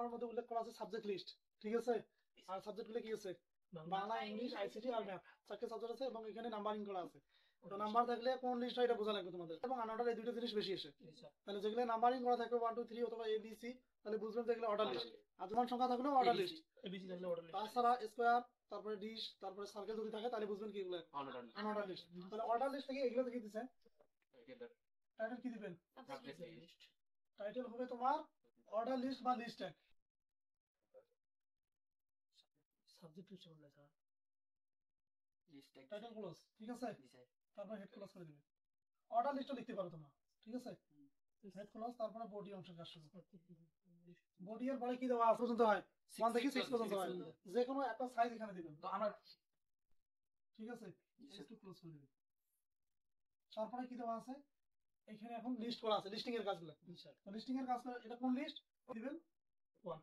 Number মধ্যে উল্লেখ করা আছে সাবজেক্ট লিস্ট, ঠিক আছে। আর সাবজেক্টগুলো কি আছে? বাংলা, ইংলিশ, আইসিটি আর ম্যাথ, 4টা সাবজেক্ট আছে এবং এখানে নাম্বারিং করা আছে। তো নাম্বার থাকলে কোন লিস্ট হয় এটা বোঝা লাগবে তোমাদের। এবং আনঅর্ডার এই দুটো জিনিস বেশি আসে। তাহলে যেগুলো নাম্বারিং করা থাকবে 1 2 3 অথবা এ বি সি, তাহলে বুঝবেন যেগুলো অর্ডার লিস্ট। আর সমান সংখ্যা থাকলেও অর্ডার লিস্ট, এবিসি থাকলে অর্ডার লিস্ট। তাছাড়া স্কয়ার, তারপরে ডিশ, তারপরে সার্কেল যদি থাকে তাহলে বুঝবেন কি এগুলো আনঅর্ডার লিস্ট। তাহলে অর্ডার লিস্ট থেকে এগুলো দেখে দিছে। টাইটেল কি দিবেন? টাইটেল হবে তোমার অর্ডার লিস্ট বা লিস্ট ট্যাগ। সাবজেক্ট লিস্ট বললে sir list tag title close, ঠিক আছে। জি স্যার। তারপর হেড ক্লোজ করে দিবে। অর্ডার লিস্টও লিখতে পারো তোমরা, ঠিক আছে। হেড ক্লোজ, তারপরে বডি অংশের কাজ শুরু। বডি এর পরে কি দেওয়া আছে পর্যন্ত হয়? 1 থেকে 6 পর্যন্ত হয়। যে কোনো একটা সাইজ এখানে দিবেন। তো আমরা ঠিক আছে, একটু ক্লোজ করে দিবেন। তারপরে কি দেওয়া আছে? এখানে এখন লিস্ট করা আছে, লিস্টিং এর কাজগুলো। তো লিস্টিং এর কাজ করে এটা কোন লিস্ট দিবেন? 1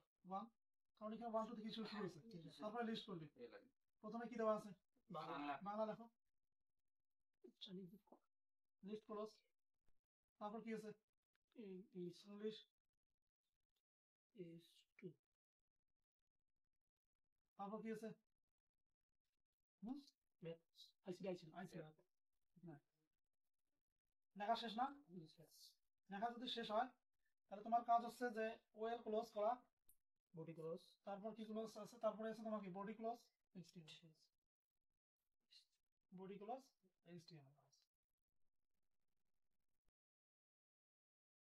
কারণ এখানে 1 2 থেকে শুরু হয়েছে। তারপরে লিস্ট করবে। প্রথমে কি দেওয়া আছে? বাংলা লেখো, লিস্ট ক্লোজ। তারপর কি আছে? ইংলিশ, is 2 তারপর কি আছে? ম্যাথ আইসিটি লেখা শেষ না? লেখা যদি শেষ হয় তাহলে তোমার কাজ হচ্ছে যে ওয়েল ক্লোজ করা, বডি ক্লোজ, তারপর কি ক্লোজ আছে? তারপরে আছে তোমার কি body close, body close HTML.